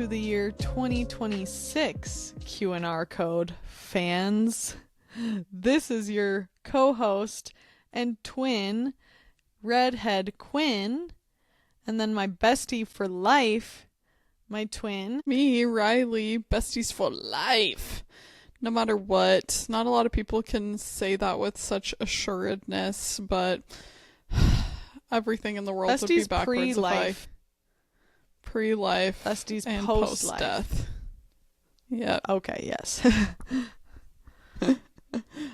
to the year 2026 Q&R code, fans. This is your co-host and twin, redhead Quinn, and then my bestie for life, my twin, me, Riley, besties for life. No matter what. Not a lot of people can say that with such assuredness, but everything in the world would be backwards pre-life. Pre-life. Besties and post-life. post-death. Yeah. Okay, yes.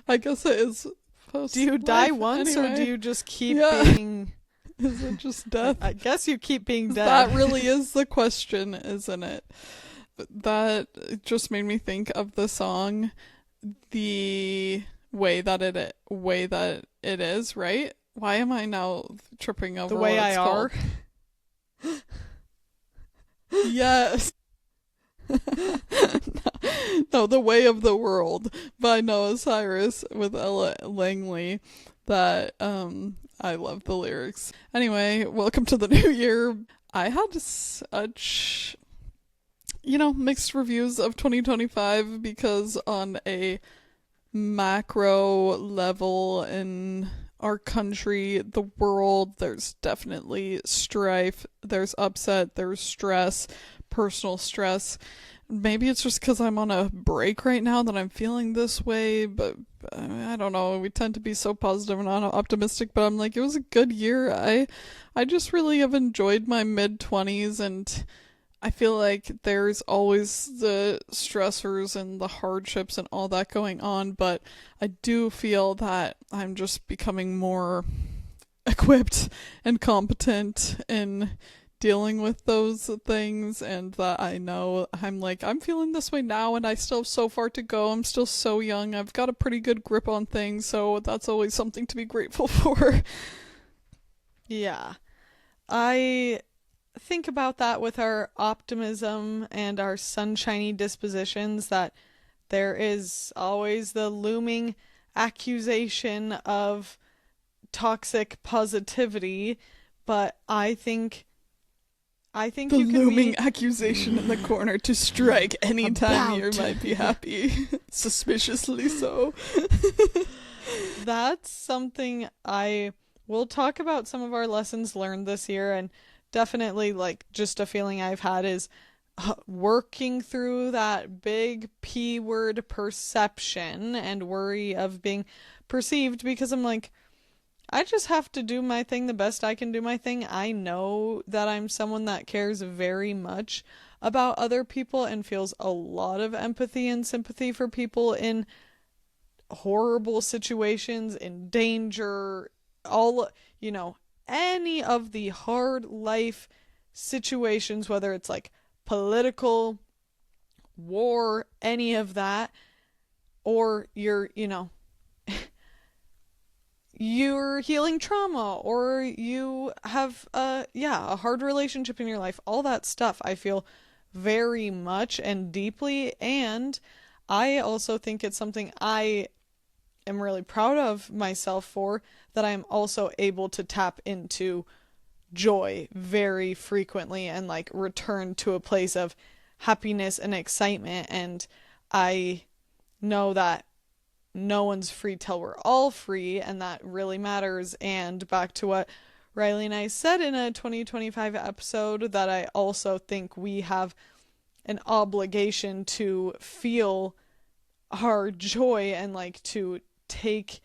I guess it is post-life. Do you die once anyway. or do you just keep Yeah. being... Is it just death? I guess you keep being dead. That really is the question, isn't it? That just made me think of the song, The Way That It Is, right? Why am I now tripping over The Way what I it's Are? called? Yes. No, The Way of the World by Noah Cyrus with Ella Langley. That I love the lyrics. Anyway, welcome to the new year. I had such, mixed reviews of 2025 because on a macro level in our country, the world, there's definitely strife, there's upset, there's stress, personal stress. Maybe it's just because I'm on a break right now that I'm feeling this way, but I don't know. We tend to be so positive and optimistic, but I'm like, it was a good year. I just really have enjoyed my mid-20s, and I feel like there's always the stressors and the hardships and all that going on, but I do feel that I'm just becoming more equipped and competent in dealing with those things, and that I know I'm feeling this way now, and I still have so far to go. I'm still so young. I've got a pretty good grip on things, so that's always something to be grateful for. Yeah. I think about that with our optimism and our sunshiny dispositions, that there is always the looming accusation of toxic positivity, but I think The you can looming be... accusation in the corner to strike anytime you About. might be happy. Suspiciously so. That's something we'll talk about some of our lessons learned this year, and definitely just a feeling I've had is working through that big P word, perception, and worry of being perceived, because I'm like, I just have to do my thing the best I can do my thing. I know that I'm someone that cares very much about other people and feels a lot of empathy and sympathy for people in horrible situations, in danger, any of the hard life situations, whether it's political, war, any of that, or you're healing trauma, or you have a hard relationship in your life, all that stuff I feel very much and deeply, and I also think it's something I am really proud of myself for, that I'm also able to tap into joy very frequently and return to a place of happiness and excitement, and I know that no one's free till we're all free, and that really matters. And back to what Riley and I said in a 2025 episode, that I also think we have an obligation to feel our joy and to take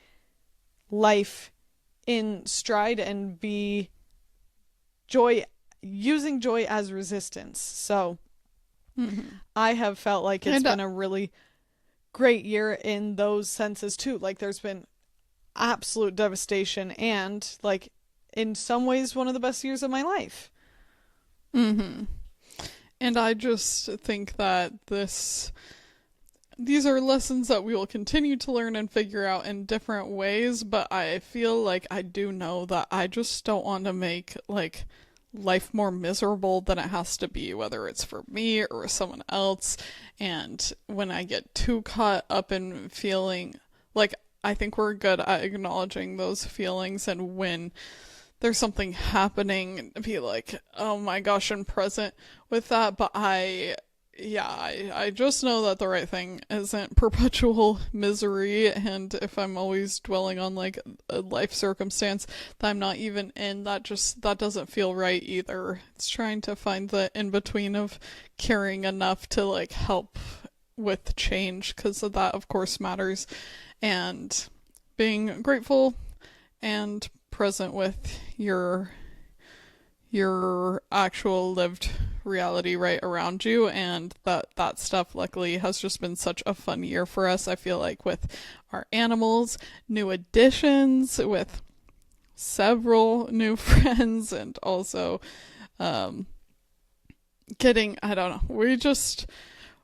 life in stride and be using joy as resistance. So I have felt like it's been a really great year in those senses too. There's been absolute devastation, and in some ways one of the best years of my life. And I just think that these are lessons that we will continue to learn and figure out in different ways, but I feel like I do know that I just don't want to make life more miserable than it has to be, whether it's for me or someone else. And when I get too caught up in feeling I think we're good at acknowledging those feelings, and when there's something happening, be like, oh my gosh, and present with that. But I just know that the right thing isn't perpetual misery, and if I'm always dwelling on like a life circumstance that I'm not even in, that doesn't feel right either. It's trying to find the in between of caring enough to like help with change, because that of course matters, and being grateful and present with your actual lived reality right around you. And that stuff luckily has just been such a fun year for us. I feel like with our animals, new additions, with several new friends, and also getting, I don't know, we just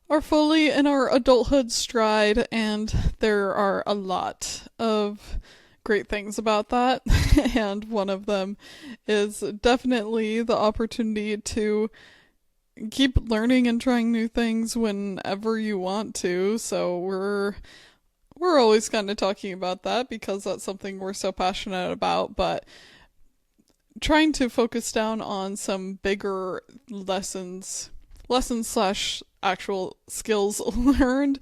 are fully in our adulthood stride, and there are a lot of great things about that. And one of them is definitely the opportunity to keep learning and trying new things whenever you want to. So we're always kind of talking about that because that's something we're so passionate about, but trying to focus down on some bigger lessons slash actual skills learned.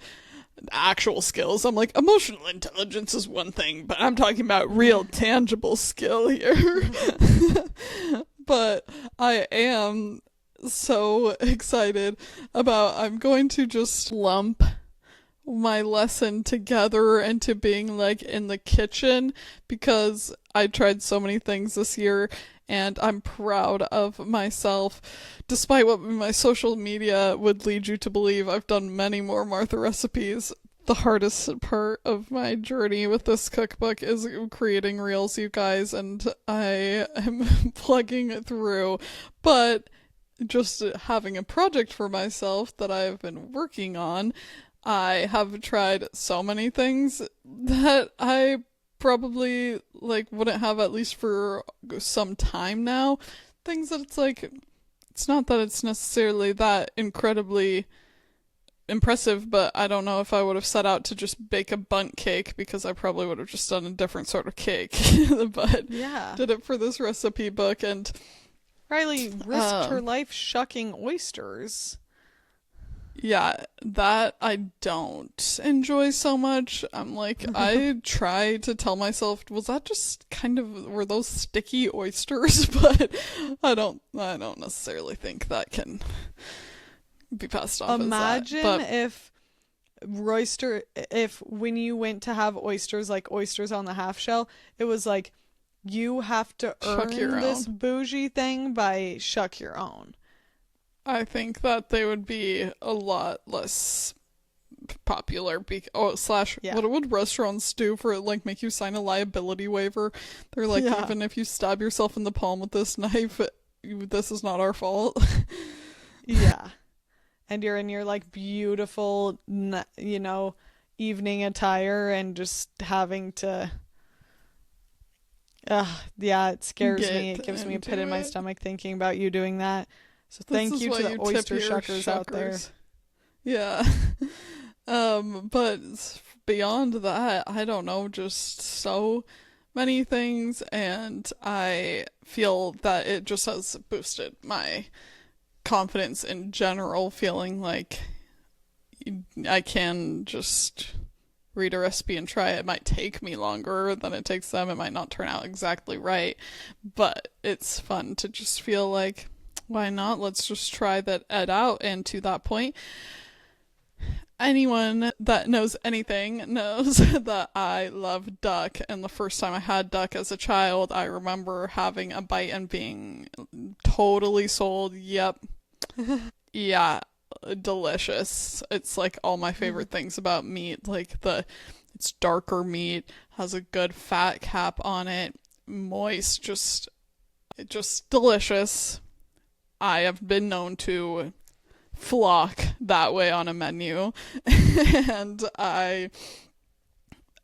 Actual skills. I'm like, emotional intelligence is one thing, but I'm talking about real tangible skill here. But I am so excited about, I'm going to just lump my lesson together into being like in the kitchen, because I tried so many things this year and I'm proud of myself. Despite what my social media would lead you to believe, I've done many more Martha recipes. The hardest part of my journey with this cookbook is creating reels, you guys, and I am plugging through. But just having a project for myself that I've been working on, I have tried so many things that I probably like wouldn't have, at least for some time now. Things that it's like, it's not that it's necessarily that incredibly impressive, but I don't know if I would have set out to just bake a bundt cake, because I probably would have just done a different sort of cake. But Yeah. did it for this recipe book, and Riley risked her life shucking oysters. yeah, that I don't enjoy so much. I'm like, I try to tell myself, was that just kind of, were those sticky oysters? But I don't necessarily think that can be passed off Imagine as that. if when you went to have oysters, like oysters on the half shell, it was like, you have to earn this bougie thing by shuck your own. I think that they would be a lot less popular. What would restaurants do for like make you sign a liability waiver? They're like, even if you stab yourself in the palm with this knife, this is not our fault. Yeah. And you're in your like beautiful, evening attire and just having to. Yeah, it scares me. It gives me a pit in my stomach thinking about you doing that. So thank you to the oyster shuckers out there. Yeah. But beyond that, I don't know, just so many things, and I feel that it just has boosted my confidence in general, feeling like I can just read a recipe and try it. It might take me longer than it takes them. It might not turn out exactly right, but it's fun to just feel like, why not? Let's just try that out. And to that point, anyone that knows anything knows that I love duck. And the first time I had duck as a child, I remember having a bite and being totally sold. Yep. Yeah, delicious. It's like all my favorite things about meat. Like it's darker meat, has a good fat cap on it, moist, just delicious. I have been known to flock that way on a menu, and I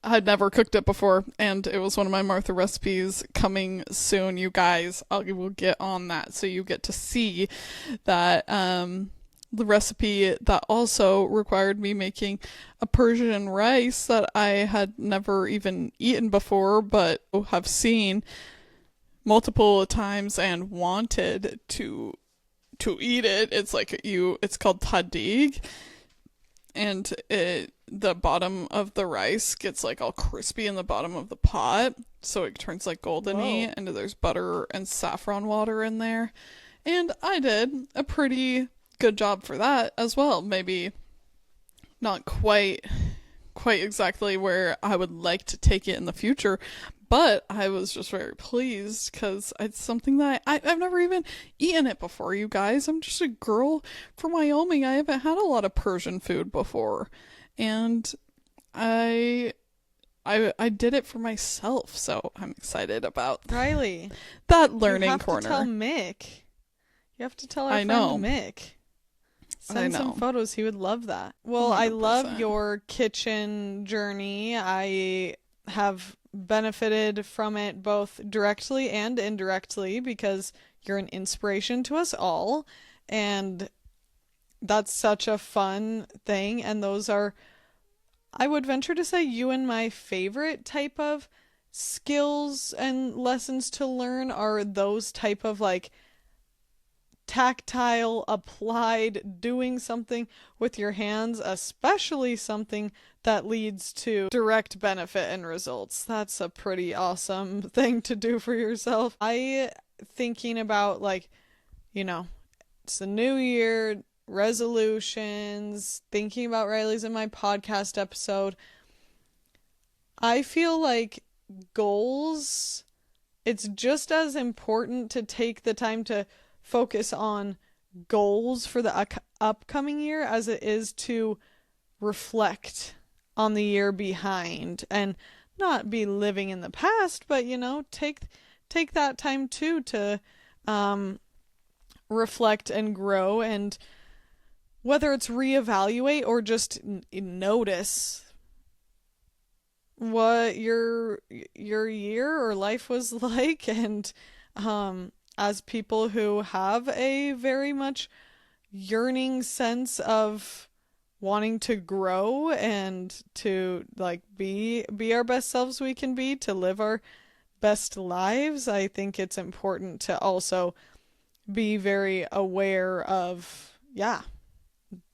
had never cooked it before, and it was one of my Martha recipes coming soon, you guys. I will get on that so you get to see that the recipe that also required me making a Persian rice that I had never even eaten before but have seen multiple times and wanted to eat it. It's like it's called tadig, and the bottom of the rice gets like all crispy in the bottom of the pot, so it turns like goldeny, Whoa. and there's butter and saffron water in there. And I did a pretty good job for that as well. Maybe not quite exactly where I would like to take it in the future, but I was just very pleased because it's something that I've never even eaten it before, you guys. I'm just a girl from Wyoming. I haven't had a lot of Persian food before, and I did it for myself, so I'm excited about Riley, that you learning have to corner. tell Mick. You have to tell our I friend know. Mick. I Send some know. photos. He would love that. Well, I love 100%. your kitchen journey. I have benefited from it both directly and indirectly because you're an inspiration to us all. And that's such a fun thing. And those are, I would venture to say, you and my favorite type of skills and lessons to learn are those type of like tactile, applied, doing something with your hands, especially something that leads to direct benefit and results. That's a pretty awesome thing to do for yourself. I thinking about like, you know, it's the new year, resolutions, thinking about Riley's in my podcast episode. I feel like goals, it's just as important to take the time to focus on goals for the upcoming year as it is to reflect on the year behind and not be living in the past, but take that time too to reflect and grow, and whether it's reevaluate or just notice what your year or life was like. And as people who have a very much yearning sense of wanting to grow and to like be our best selves we can be, to live our best lives, I think it's important to also be very aware of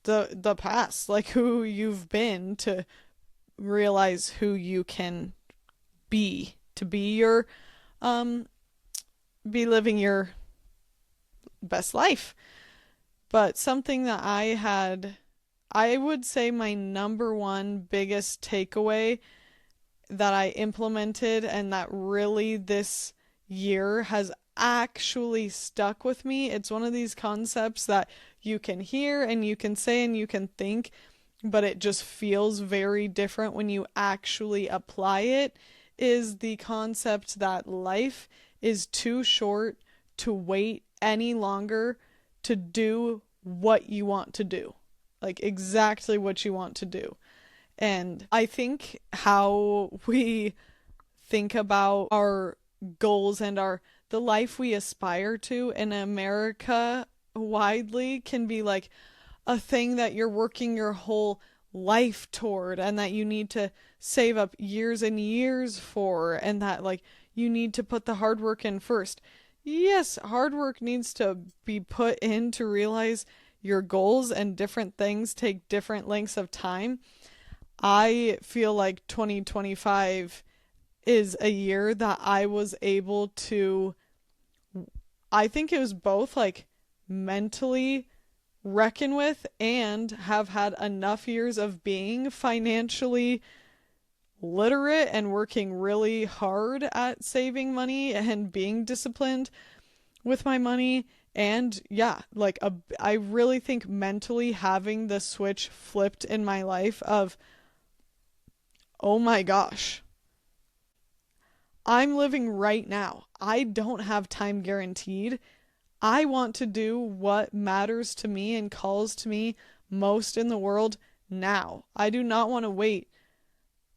the past, like who you've been, to realize who you can be, to be your be living your best life. But something that I would say my number one biggest takeaway that I implemented and that really this year has actually stuck with me. It's one of these concepts that you can hear and you can say and you can think, but it just feels very different when you actually apply it, is the concept that life is too short to wait any longer to do what you want to do. Like exactly what you want to do. And I think how we think about our goals and the life we aspire to in America widely can be like a thing that you're working your whole life toward, and that you need to save up years and years for, and that like you need to put the hard work in first. Yes, hard work needs to be put in to realize your goals, and different things take different lengths of time. I feel like 2025 is a year that I was able to, I think it was both like mentally reckon with and have had enough years of being financially literate and working really hard at saving money and being disciplined with my money. And yeah, like I really think mentally having the switch flipped in my life of, oh my gosh, I'm living right now. I don't have time guaranteed. I want to do what matters to me and calls to me most in the world now. I do not want to wait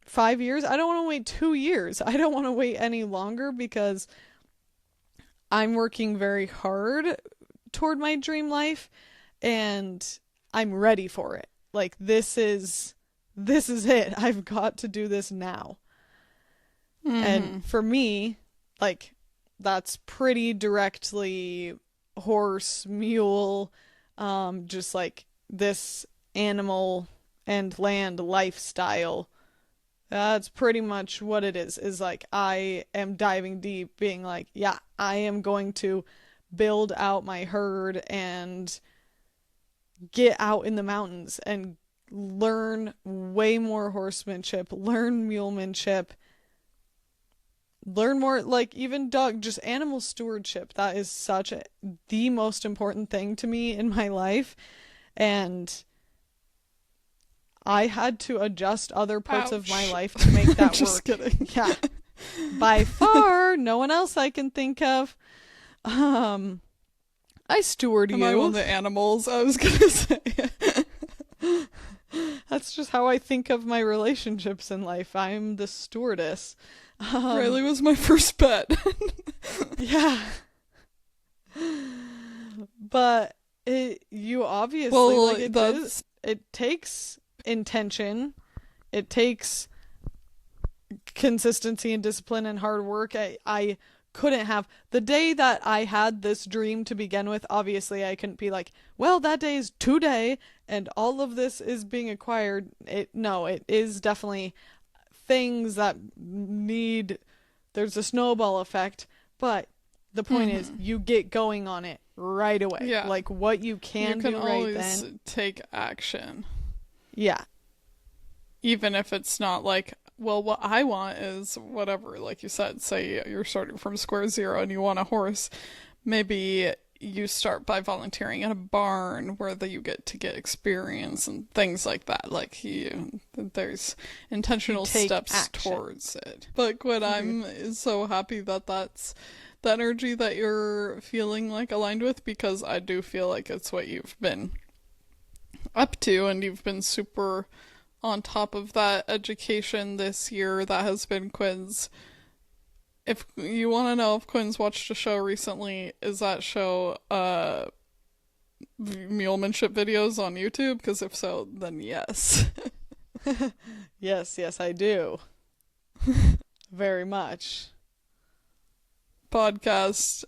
5 years. I don't want to wait 2 years. I don't want to wait any longer because I'm working very hard toward my dream life and I'm ready for it. Like this is it. I've got to do this now. Mm-hmm. And for me, like that's pretty directly horse, mule, just like this animal and land lifestyle. That's pretty much what it is like I am diving deep, being like, yeah, I am going to build out my herd and get out in the mountains and learn way more horsemanship, learn mulemanship, learn more, like even dog, just animal stewardship. That is the most important thing to me in my life. And I had to adjust other parts of my life to make that Just work. kidding. Yeah. By far, no one else I can think of. I steward Am I one of you. the animals? I was gonna say. That's just how I think of my relationships in life. I'm the stewardess. Riley was my first pet. Yeah. But you obviously, Well, like, it takes intention. It takes consistency and discipline and hard work. I couldn't have the day that I had this dream to begin with. Obviously, I couldn't be like, well, that day is today and all of this is being acquired. No, it is definitely things that there's a snowball effect, but the point is you get going on it right away. Yeah. Like what you can do right always then. take action. Yeah. Even if it's not like, well, what I want is whatever, like you said, say you're starting from square zero and you want a horse. Maybe you start by volunteering in a barn where you get to get experience and things like that. Like there's intentional steps action towards it. But Quinn, I'm so happy that that's the energy that you're feeling like aligned with, because I do feel like it's what you've been up to, and you've been super on top of that education this year. That has been Quinn's. If you want to know if Quinn's watched a show recently, is that show mulemanship videos on YouTube? Because if so, then yes. Yes, I do. Very much. Podcast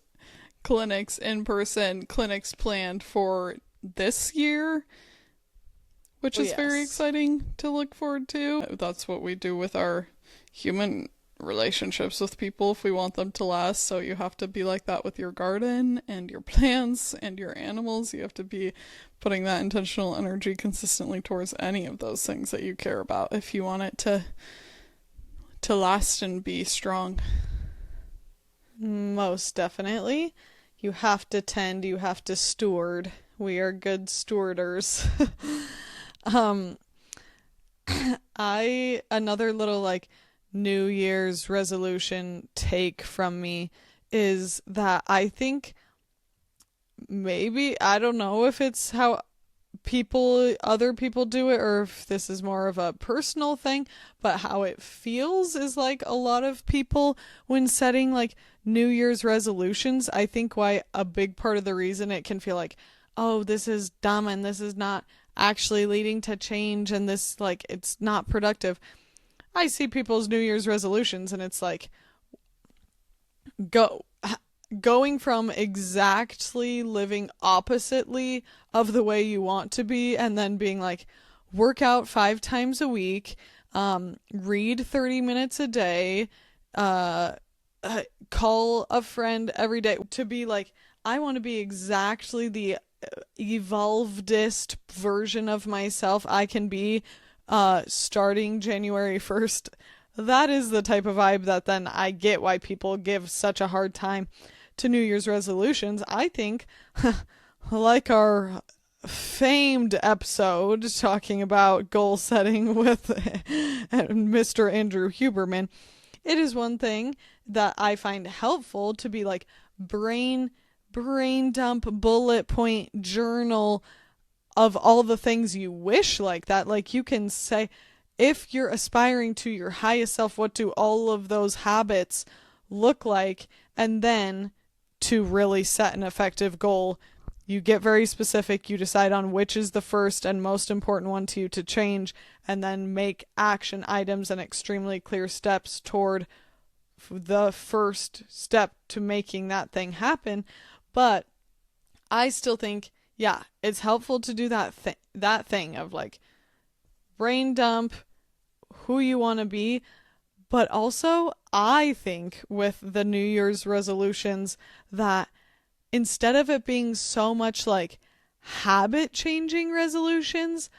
clinics, in-person clinics planned for this year, which is very exciting to look forward to. That's what we do with our human relationships with people if we want them to last. So you have to be like that with your garden and your plants and your animals. You have to be putting that intentional energy consistently towards any of those things that you care about if you want it to last and be strong. Most definitely. You have to tend, you have to steward. We are good stewarders. Another little like New Year's resolution take from me is that I think maybe, I don't know if it's how other people do it or if this is more of a personal thing, but how it feels is like a lot of people when setting like New Year's resolutions, I think why a big part of the reason it can feel like, oh, this is dumb and this is not actually leading to change and this, like, it's not productive. I see people's New Year's resolutions and it's like going from exactly living oppositely of the way you want to be and then being like, work out 5 times a week, read 30 minutes a day, call a friend every day, to be like, I want to be exactly the evolvedest version of myself I can be starting January 1st. That is the type of vibe that then I get why people give such a hard time to New Year's resolutions. I think, like our famed episode talking about goal setting with Mr. Andrew Huberman, it is one thing that I find helpful to be like brain dump, bullet point journal of all the things you wish like that. Like you can say, if you're aspiring to your highest self, what do all of those habits look like? And then to really set an effective goal, you get very specific, you decide on which is the first and most important one to you to change, and then make action items and extremely clear steps toward the first step to making that thing happen. But I still think, yeah, it's helpful to do that thing of like brain dump who you want to be. But also, I think with the New Year's resolutions that instead of it being so much like habit changing resolutions,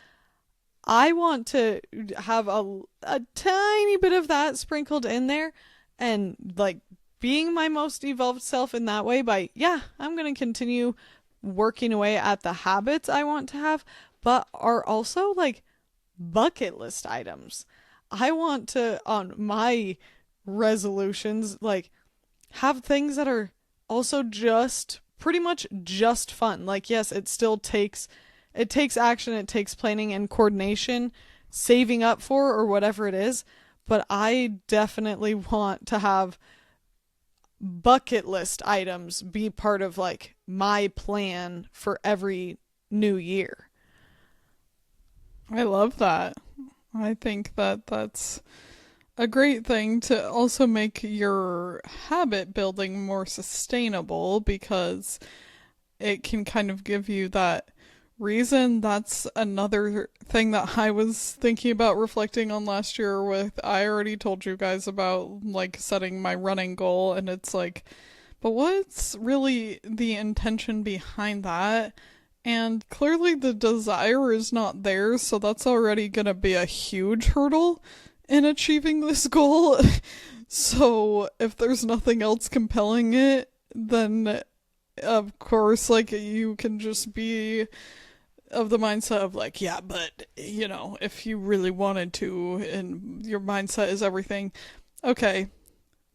I want to have a tiny bit of that sprinkled in there and like being my most evolved self in that way by, yeah, I'm going to continue working away at the habits I want to have, but are also like bucket list items. I want to, on my resolutions, like have things that are also just pretty much just fun. Like, yes, it takes action, it takes planning and coordination, saving up for or whatever it is, but I definitely want to have bucket list items be part of like my plan for every new year. I love that. I think that that's a great thing to also make your habit building more sustainable because it can kind of give you that reason. That's another thing that I was thinking about reflecting on last year with, I already told you guys about like setting my running goal, and it's like, but what's really the intention behind that? And clearly the desire is not there, so that's already going to be a huge hurdle in achieving this goal. So if there's nothing else compelling it, then of course, like, you can just be of the mindset of like, yeah, but you know, if you really wanted to and your mindset is everything, okay,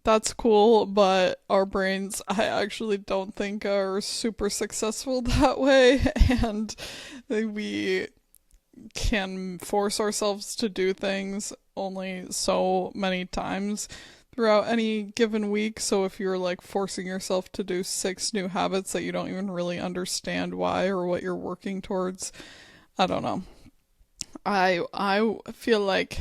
that's cool, but our brains, I actually don't think are super successful that way, and we can force ourselves to do things only so many times throughout any given week. So if you're like forcing yourself to do 6 new habits that you don't even really understand why or what you're working towards, I don't know. I feel like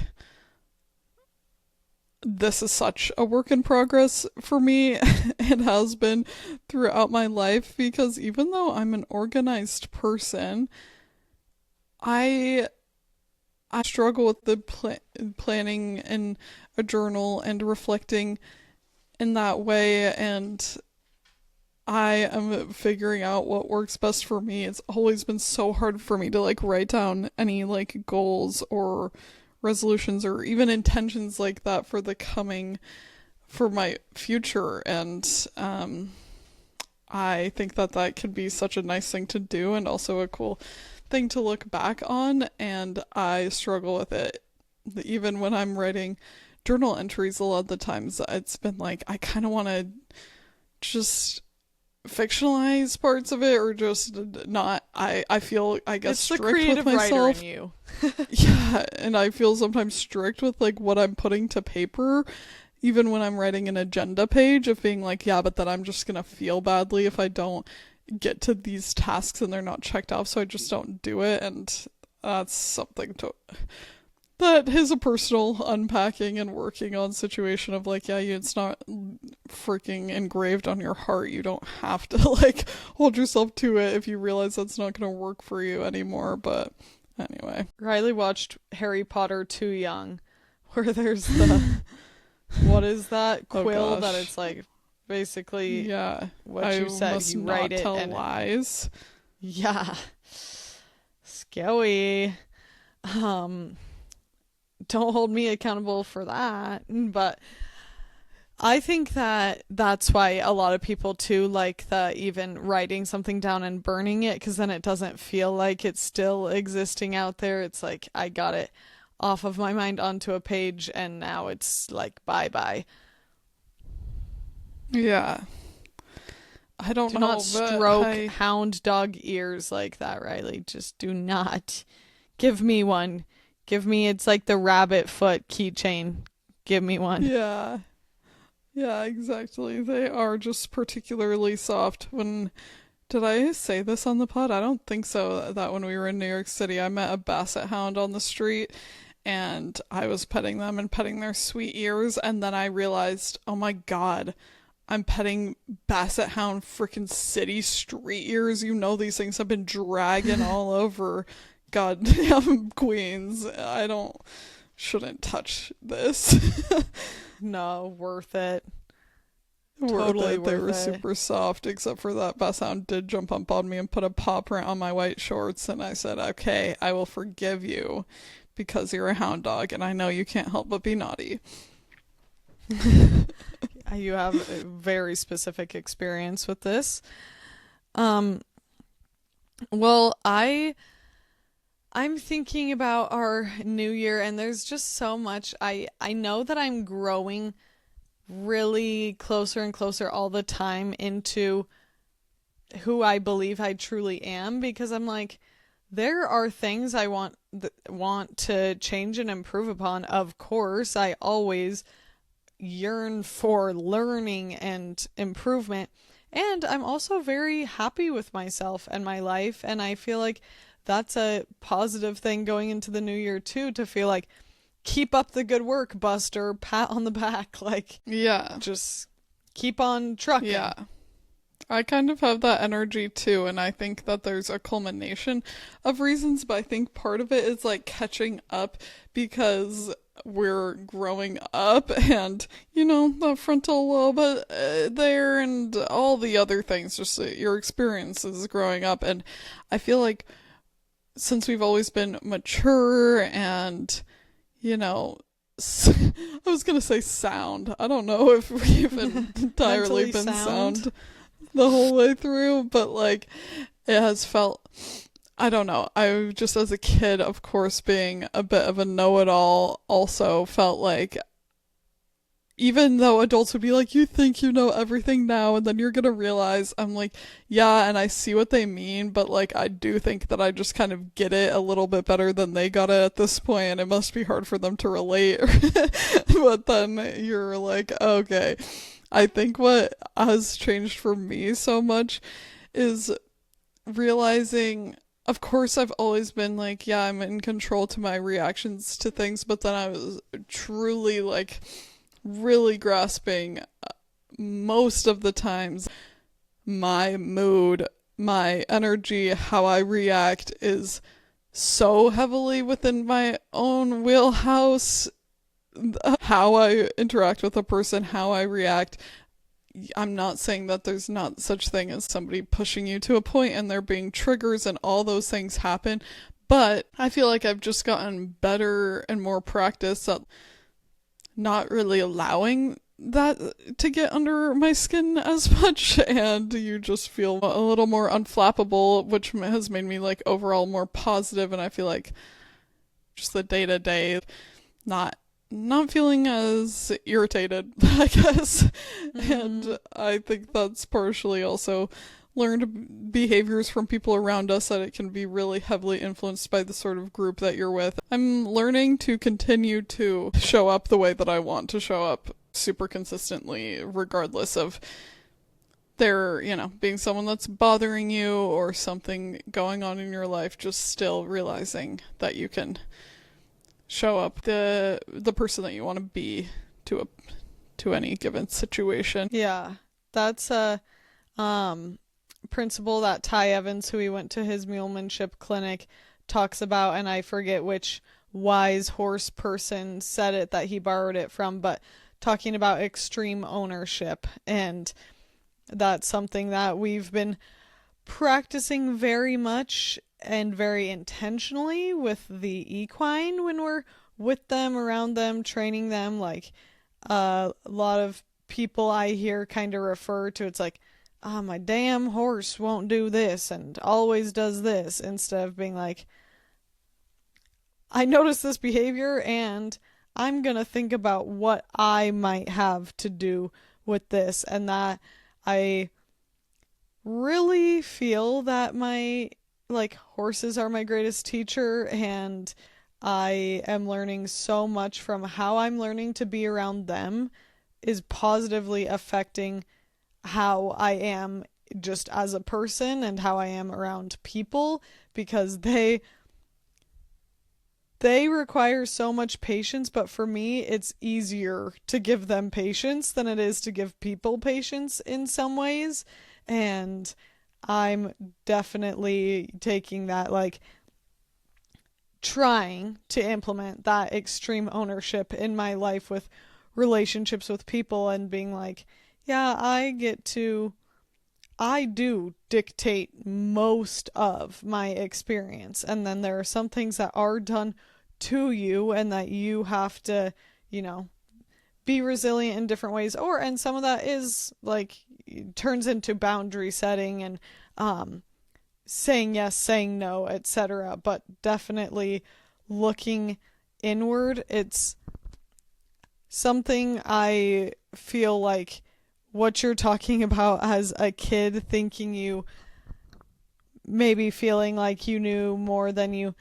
this is such a work in progress for me. It has been throughout my life because even though I'm an organized person, I I struggle with the planning in a journal and reflecting in that way, and I am figuring out what works best for me. It's always been so hard for me to like write down any like goals or resolutions or even intentions like that for the coming for my future, and I think that that can be such a nice thing to do and also a cool thing to look back on, and I struggle with it even when I'm writing journal entries. A lot of the times it's been like I kind of want to just fictionalize parts of it or just not. I feel, I guess, It's the strict creative with writer myself. in you. Yeah, and I feel sometimes strict with like what I'm putting to paper, even when I'm writing an agenda page, of being like, yeah, but then I'm just gonna feel badly if I don't get to these tasks and they're not checked off, so I just don't do it. And that's something to that is a personal unpacking and working on situation of like, yeah, it's not freaking engraved on your heart. You don't have to like hold yourself to it if you realize that's not going to work for you anymore. But anyway, Riley watched Harry Potter too young, where there's the what is that oh quill that gosh, it's like basically yeah, what I you said. must You not write it tell and lies. yeah, scary. Um, don't hold me accountable for that. But I think that that's why a lot of people too like the even writing something down and burning it, because then it doesn't feel like it's still existing out there. It's like I got it off of my mind onto a page and now it's like bye bye. Yeah, I don't Do know, not but stroke hound dog ears like that, Riley. Just do not. Give me one. Give me, it's like the rabbit foot keychain. Give me one. yeah. Yeah, exactly. They are just particularly soft. When did I say this on the pod? I don't think so. That when we were in New York City, I met a basset hound on the street, and I was petting them and petting their sweet ears, and then I realized, oh my god, I'm petting Basset Hound freaking city street ears. You know these things have been dragging all over goddamn Queens. Shouldn't touch this. No, worth it. Worth Totally it. They worth were it. super soft, except for that Basset Hound did jump up on me and put a paw print on my white shorts, and I said, okay, I will forgive you because you're a hound dog, and I know you can't help but be naughty. You have a very specific experience with this. Well, I'm thinking about our new year, and there's just so much. I know that I'm growing really closer and closer all the time into who I believe I truly am, because I'm like, there are things I want to change and improve upon. Of course, I always yearn for learning and improvement. And I'm also very happy with myself and my life. And I feel like that's a positive thing going into the new year, too, to feel like, keep up the good work, Buster. Pat on the back. Like, Yeah. just keep on trucking. Yeah. I kind of have that energy too, and I think that there's a culmination of reasons, but I think part of it is like catching up because we're growing up and, you know, the frontal lobe there and all the other things, just your experiences growing up. And I feel like since we've always been mature and, you know, I was going to say sound. I don't know if we've entirely Mentally been sound. sound the whole way through, but like it has felt, I don't know, I just as a kid, of course, being a bit of a know-it-all, also felt like even though adults would be like, you think you know everything now, and then you're gonna realize, I'm like, yeah, and I see what they mean, but like I do think that I just kind of get it a little bit better than they got it at this point, and it must be hard for them to relate. But then you're like, okay, I think what has changed for me so much is realizing, of course, I've always been like, yeah, I'm in control to my reactions to things, but then I was truly like really grasping most of the times my mood, my energy, how I react is so heavily within my own wheelhouse. How I interact with a person, how I react. I'm not saying that there's not such thing as somebody pushing you to a point and there being triggers and all those things happen, but I feel like I've just gotten better and more practice at not really allowing that to get under my skin as much, and you just feel a little more unflappable, which has made me like overall more positive, and I feel like just the day-to-day not feeling as irritated, I guess. Mm-hmm. And I think that's partially also learned behaviors from people around us, that it can be really heavily influenced by the sort of group that you're with. I'm learning to continue to show up the way that I want to show up super consistently, regardless of there, you know, being someone that's bothering you or something going on in your life, just still realizing that you can show up the person that you want to be to any given situation. Yeah. That's a principle that Ty Evans, who we went to his mulemanship clinic, talks about, and I forget which wise horse person said it that he borrowed it from, but talking about extreme ownership, and that's something that we've been practicing very much and very intentionally with the equine when we're with them, around them, training them. Like a lot of people I hear kind of refer to, it's like, oh, my damn horse won't do this and always does this, instead of being like, I notice this behavior and I'm gonna think about what I might have to do with this. And that I really feel that my horses are my greatest teacher, and I am learning so much from how I'm learning to be around them is positively affecting how I am just as a person and how I am around people, because they they require so much patience, but for me, it's easier to give them patience than it is to give people patience in some ways. And I'm definitely taking that, like, trying to implement that extreme ownership in my life with relationships with people and being like, yeah, I do dictate most of my experience. And then there are some things that are done to you and that you have to, you know, be resilient in different ways. And some of that is like, turns into boundary setting and saying yes, saying no, etc. But definitely looking inward, it's something I feel like what you're talking about as a kid, thinking you maybe feeling like you knew more than you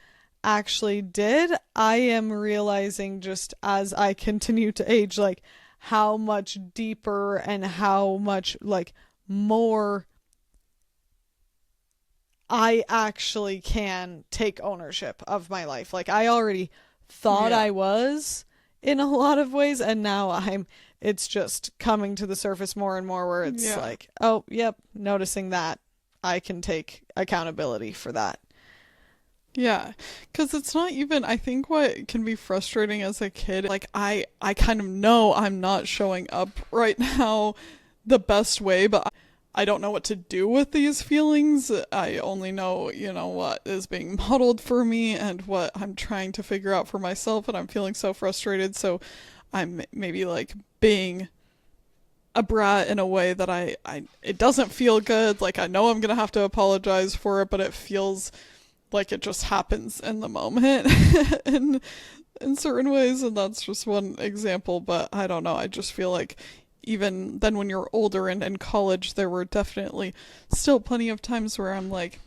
actually did. I am realizing just as I continue to age, like how much deeper and how much like more I actually can take ownership of my life. Like I already thought Yeah. I was in a lot of ways, and now it's just coming to the surface more and more where it's Yeah. like, oh, yep, noticing that I can take accountability for that. Yeah, because it's not even, I think what can be frustrating as a kid, like I kind of know I'm not showing up right now the best way, but I don't know what to do with these feelings. I only know, what is being modeled for me and what I'm trying to figure out for myself, and I'm feeling so frustrated. So I'm maybe like being a brat in a way that it doesn't feel good. Like I know I'm gonna have to apologize for it, but it feels like it just happens in the moment in certain ways, and that's just one example. But I don't know, I just feel like even then when you're older and in college, there were definitely still plenty of times where I'm like,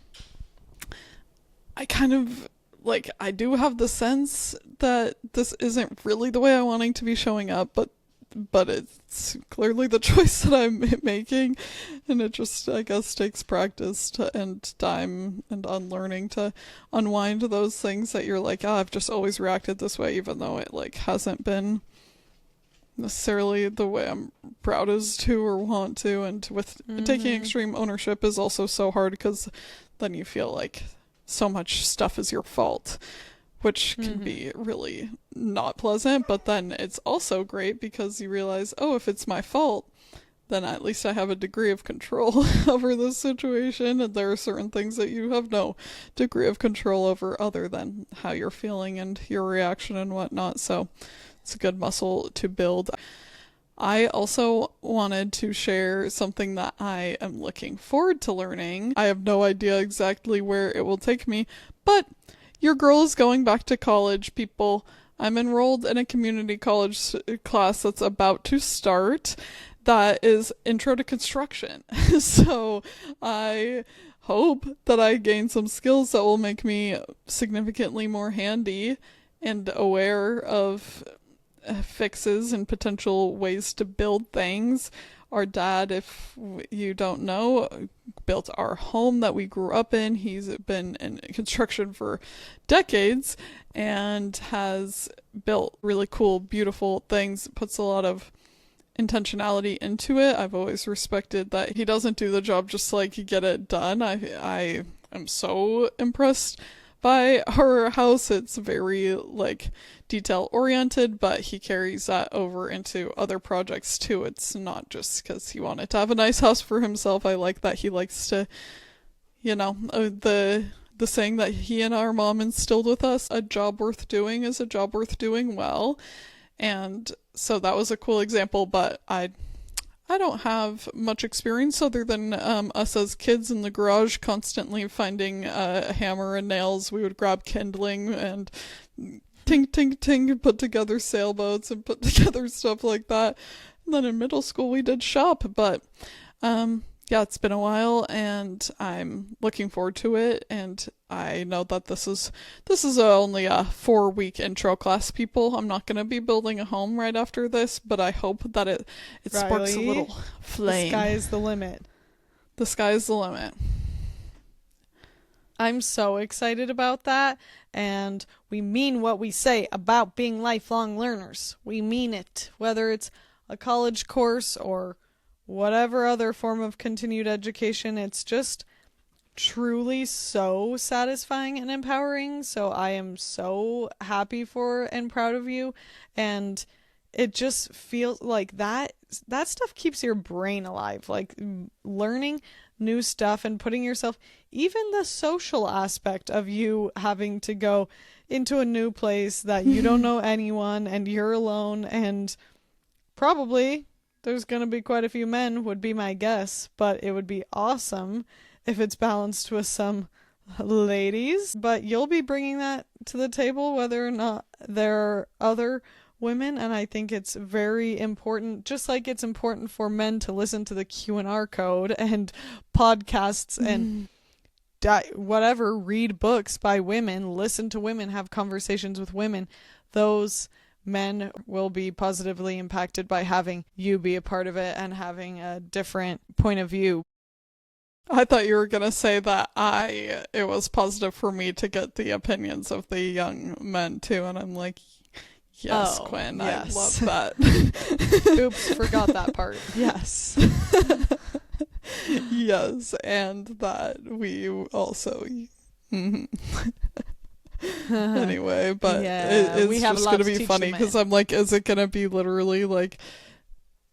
I kind of like, I do have the sense that this isn't really the way I'm wanting to be showing up, but it's clearly the choice that I'm making, and it just, I guess, takes practice and time and unlearning to unwind those things that you're like, I've just always reacted this way, even though it like hasn't been necessarily the way I'm proud as to or want to. And with taking extreme ownership is also so hard because then you feel like so much stuff is your fault, which can be really not pleasant, but then it's also great because you realize, oh, if it's my fault, then at least I have a degree of control over the situation, and there are certain things that you have no degree of control over other than how you're feeling and your reaction and whatnot. So it's a good muscle to build. I also wanted to share something that I am looking forward to learning. I have no idea exactly where it will take me, but your girl is going back to college, people. I'm enrolled in a community college class that's about to start that is Intro to Construction. So I hope that I gain some skills that will make me significantly more handy and aware of fixes and potential ways to build things. Our dad, if you don't know, built our home that we grew up in. He's been in construction for decades and has built really cool, beautiful things, puts a lot of intentionality into it. I've always respected that he doesn't do the job just like get it done. I am so impressed by our house. It's very like detail oriented, but he carries that over into other projects too. It's not just because he wanted to have a nice house for himself. I like that he likes to, the saying that he and our mom instilled with us, a job worth doing is a job worth doing well. And so that was a cool example, but I don't have much experience other than us as kids in the garage constantly finding a hammer and nails. We would grab kindling and tink, tink, tink, put together sailboats and put together stuff like that. And then in middle school we did shop, but yeah, it's been a while and I'm looking forward to it. And I know that this is only a 4-week intro class, people. I'm not going to be building a home right after this, but I hope that it sparks a Riley, little flame. the sky is the limit. The sky is the limit. I'm so excited about that. And we mean what we say about being lifelong learners. We mean it, whether it's a college course or whatever other form of continued education. It's just truly so satisfying and empowering. So I am so happy for and proud of you. And it just feels like that stuff keeps your brain alive. Like learning new stuff and putting yourself, even the social aspect of you having to go into a new place that you don't know anyone and you're alone, and probably there's going to be quite a few men, would be my guess, but it would be awesome if it's balanced with some ladies. But you'll be bringing that to the table whether or not there are other women, and I think it's very important, just like it's important for men to listen to the Q&R code and podcasts and whatever, read books by women, listen to women, have conversations with women. Those men will be positively impacted by having you be a part of it and having a different point of view. I thought you were going to say that it was positive for me to get the opinions of the young men too, and I'm like, yes, Quinn, yes. I love that. Oops, forgot that part. Yes. Yes, and that we also... Anyway, but yeah, it's just going to be funny because I'm like, is it going to be literally like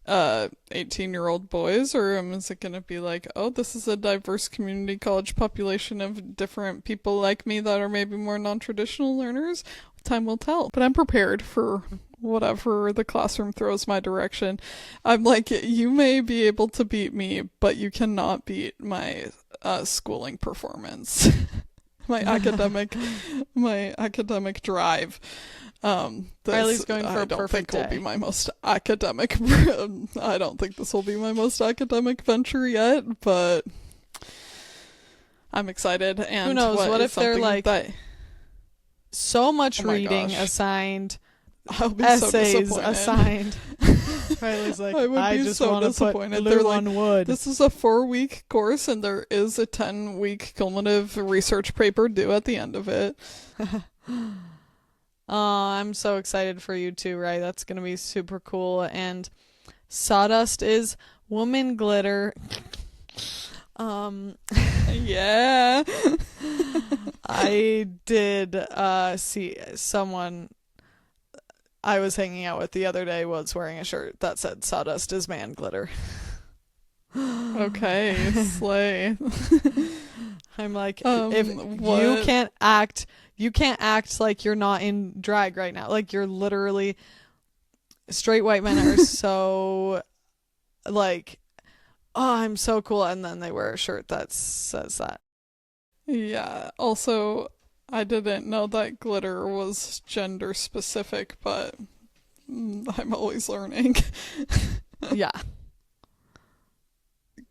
18-year-old boys, or is it going to be like, oh, this is a diverse community college population of different people like me that are maybe more non-traditional learners? Time will tell. But I'm prepared for whatever the classroom throws my direction. I'm like, you may be able to beat me, but you cannot beat my schooling performance. my academic drive. Riley's going for a perfect day. I don't think will be my most academic. I don't think this will be my most academic venture yet, but I'm excited. And who knows? What if they're like so much reading assigned, essays assigned? Riley's like, I just so want to put glue on wood. This is a 4-week course, and there is a 10-week cumulative research paper due at the end of it. I'm so excited for you too, right? That's going to be super cool. And sawdust is woman glitter. Yeah. I did see someone I was hanging out with the other day was wearing a shirt that said sawdust is man glitter. Okay, slay. I'm like, if what? You can't act like you're not in drag right now. Like, you're literally, straight white men are so like, oh, I'm so cool, and then they wear a shirt that says that. Yeah, also, I didn't know that glitter was gender specific, but I'm always learning. Yeah.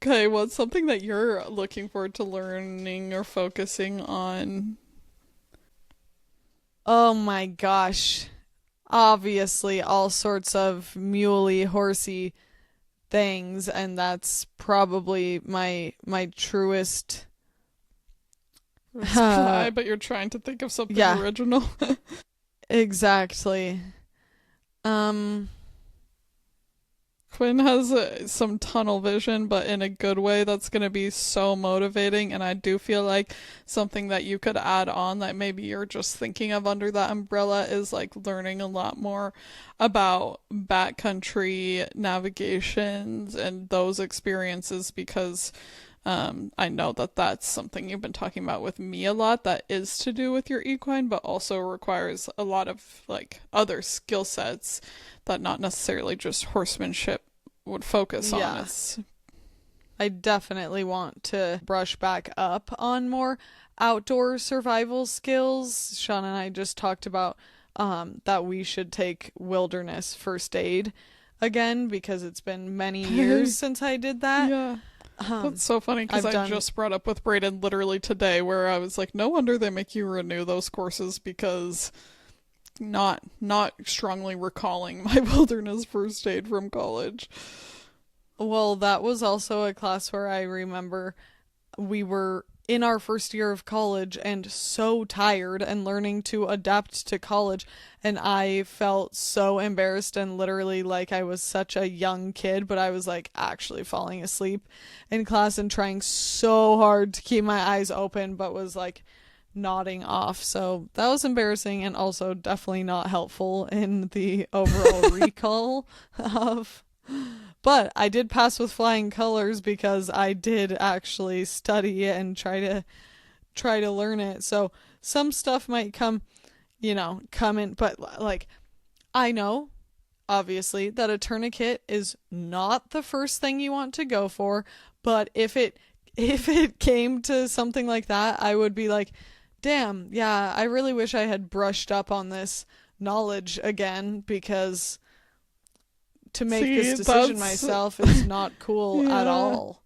Okay, what's something that you're looking forward to learning or focusing on? Oh my gosh. Obviously, all sorts of muley, horsey things, and that's probably my truest... reply, but you're trying to think of something original. Exactly. Quinn has some tunnel vision, but in a good way. That's going to be so motivating, and I do feel like something that you could add on that maybe you're just thinking of under that umbrella is like learning a lot more about backcountry navigations and those experiences, because I know that that's something you've been talking about with me a lot that is to do with your equine, but also requires a lot of like other skill sets that not necessarily just horsemanship would focus on. I definitely want to brush back up on more outdoor survival skills. Sean and I just talked about that we should take wilderness first aid again, because it's been many years since I did that. Yeah. That's so funny, because I just brought up with Brayden literally today, where I was like, no wonder they make you renew those courses, because not strongly recalling my wilderness first aid from college. Well, that was also a class where I remember we were in our first year of college and so tired and learning to adapt to college. And I felt so embarrassed and literally like I was such a young kid, but I was like actually falling asleep in class and trying so hard to keep my eyes open, but was like nodding off. So that was embarrassing and also definitely not helpful in the overall recall of. But I did pass with flying colors because I did actually study and try to learn it. So some stuff might come in, but like I know obviously that a tourniquet is not the first thing you want to go for, but if it came to something like that, I would be like, "Damn, yeah, I really wish I had brushed up on this knowledge again because to make See, this decision that's myself is not cool at yeah. all."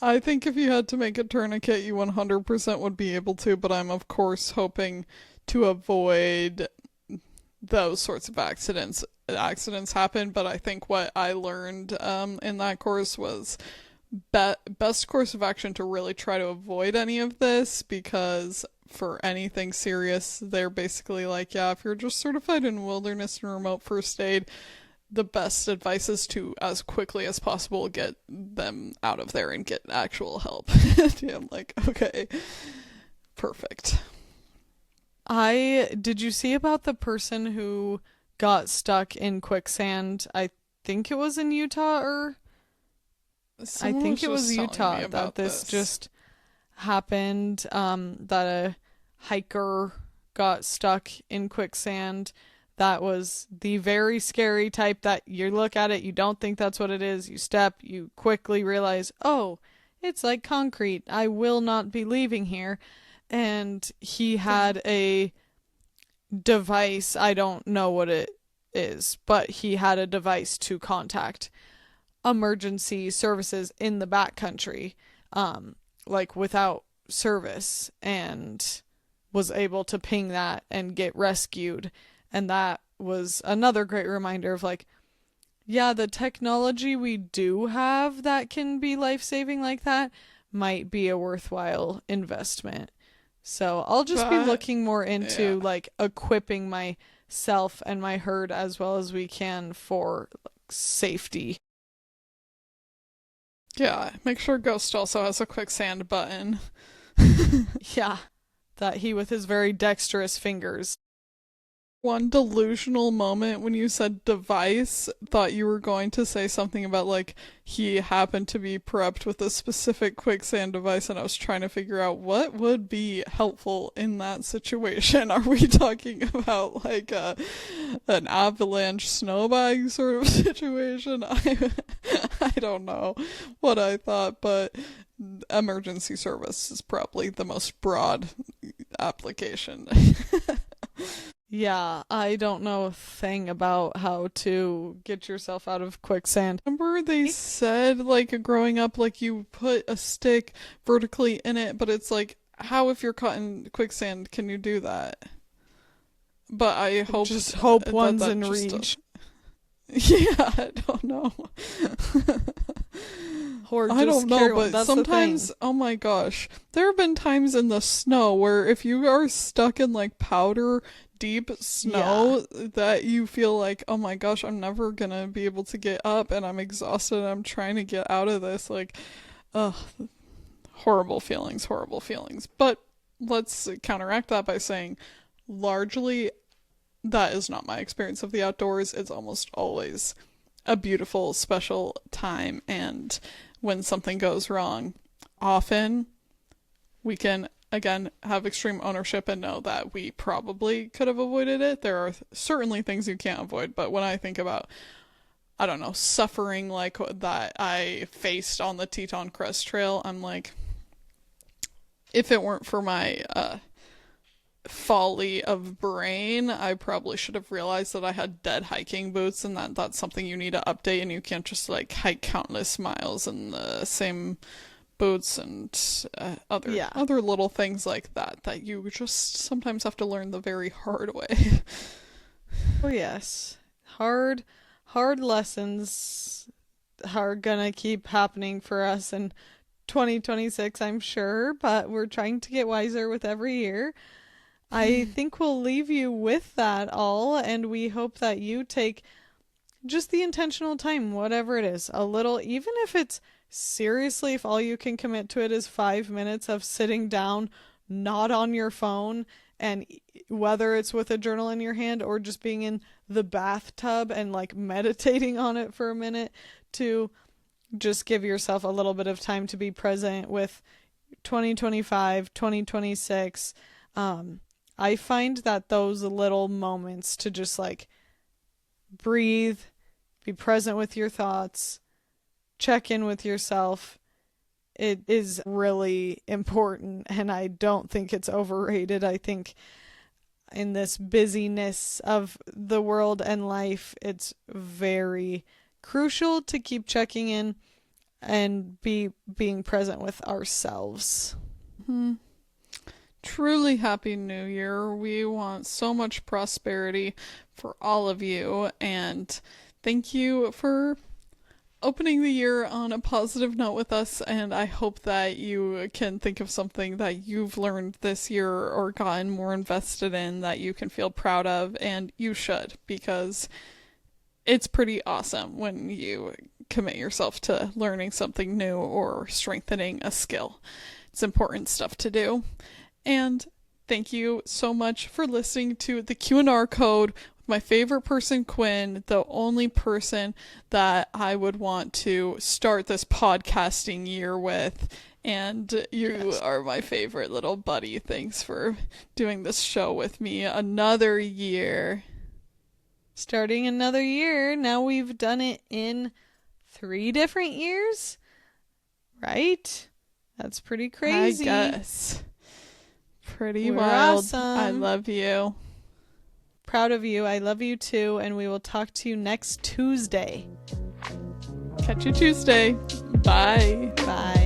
I think if you had to make a tourniquet, you 100% would be able to, but I'm of course hoping to avoid those sorts of accidents. Accidents happen, but I think what I learned in that course was best course of action to really try to avoid any of this, because for anything serious, they're basically like, yeah, if you're just certified in wilderness and remote first aid, the best advice is to, as quickly as possible, get them out of there and get actual help. Yeah, I'm like, okay, perfect. I did you see about the person who got stuck in quicksand? I think it was in Utah, or I Someone was think it was just telling me Utah that about this this. just happened, that a hiker got stuck in quicksand. That was the very scary type that you look at it, you don't think that's what it is. You step, you quickly realize, oh, it's like concrete. I will not be leaving here. And he had a device. I don't know what it is, but he had a device to contact emergency services in the backcountry, like without service, and was able to ping that and get rescued. And that was another great reminder of like, yeah, the technology we do have that can be life saving like that might be a worthwhile investment. So I'll just be But looking more yeah, into like equipping myself and my herd as well as we can for like, safety. yeah. Make sure Ghost also has a quicksand button. Yeah, that he with his very dexterous fingers. One delusional moment when you said device, thought you were going to say something about like he happened to be prepped with a specific quicksand device, and I was trying to figure out what would be helpful in that situation. Are we talking about like an avalanche snowbag sort of situation? I don't know what I thought, but emergency service is probably the most broad application. Yeah, I don't know a thing about how to get yourself out of quicksand. Remember they said like growing up, like you put a stick vertically in it, but it's like, how if you're caught in quicksand can you do that? But I hope Just hope that one's that in just reach. yeah, I don't know. Or I just don't know, carry one. but That's the thing. sometimes, oh my gosh, there have been times in the snow where if you are stuck in like powder deep Yeah. snow that you feel like, oh my gosh, I'm never gonna be able to get up and I'm exhausted and I'm trying to get out of this. Like, ugh, horrible feelings, horrible feelings. But let's counteract that by saying, largely, that is not my experience of the outdoors. It's almost always a beautiful, special time. And when something goes wrong, often we can again have extreme ownership and know that we probably could have avoided it. There are certainly things you can't avoid, but when I think about, I don't know, suffering like that I faced on the Teton Crest Trail, I'm like, if it weren't for my folly of brain, I probably should have realized that I had dead hiking boots and that that's something you need to update, and you can't just like hike countless miles in the same boots and other Yeah. other little things like that that you just sometimes have to learn the very hard way. Oh yes. Hard lessons are gonna keep happening for us, and 2026, I'm sure, but we're trying to get wiser with every year. I think we'll leave you with that all, and we hope that you take just the intentional time, whatever it is, a little, even if it's seriously, if all you can commit to it is 5 minutes of sitting down, not on your phone, and whether it's with a journal in your hand or just being in the bathtub and like meditating on it for a minute, to just give yourself a little bit of time to be present with 2025, 2026. I find that those little moments to just like breathe, be present with your thoughts, check in with yourself, it is really important, and I don't think it's overrated. I think in this busyness of the world and life, it's very crucial to keep checking in and being present with ourselves. Mm-hmm. Truly happy new year. We want so much prosperity for all of you, and thank you for opening the year on a positive note with us, and I hope that you can think of something that you've learned this year or gotten more invested in that you can feel proud of, and you should, because it's pretty awesome when you commit yourself to learning something new or strengthening a skill. It's important stuff to do. And thank you so much for listening to the Q&R code with my favorite person, Quinn, the only person that I would want to start this podcasting year with. And you are my favorite little buddy. Thanks for doing this show with me another year. Starting another year. Now we've done it in 3 different years, right? That's pretty crazy. I guess. Pretty We're wild. awesome. I love you. Proud of you. I love you too. And we will talk to you next Tuesday. Catch you Tuesday. Bye. Bye.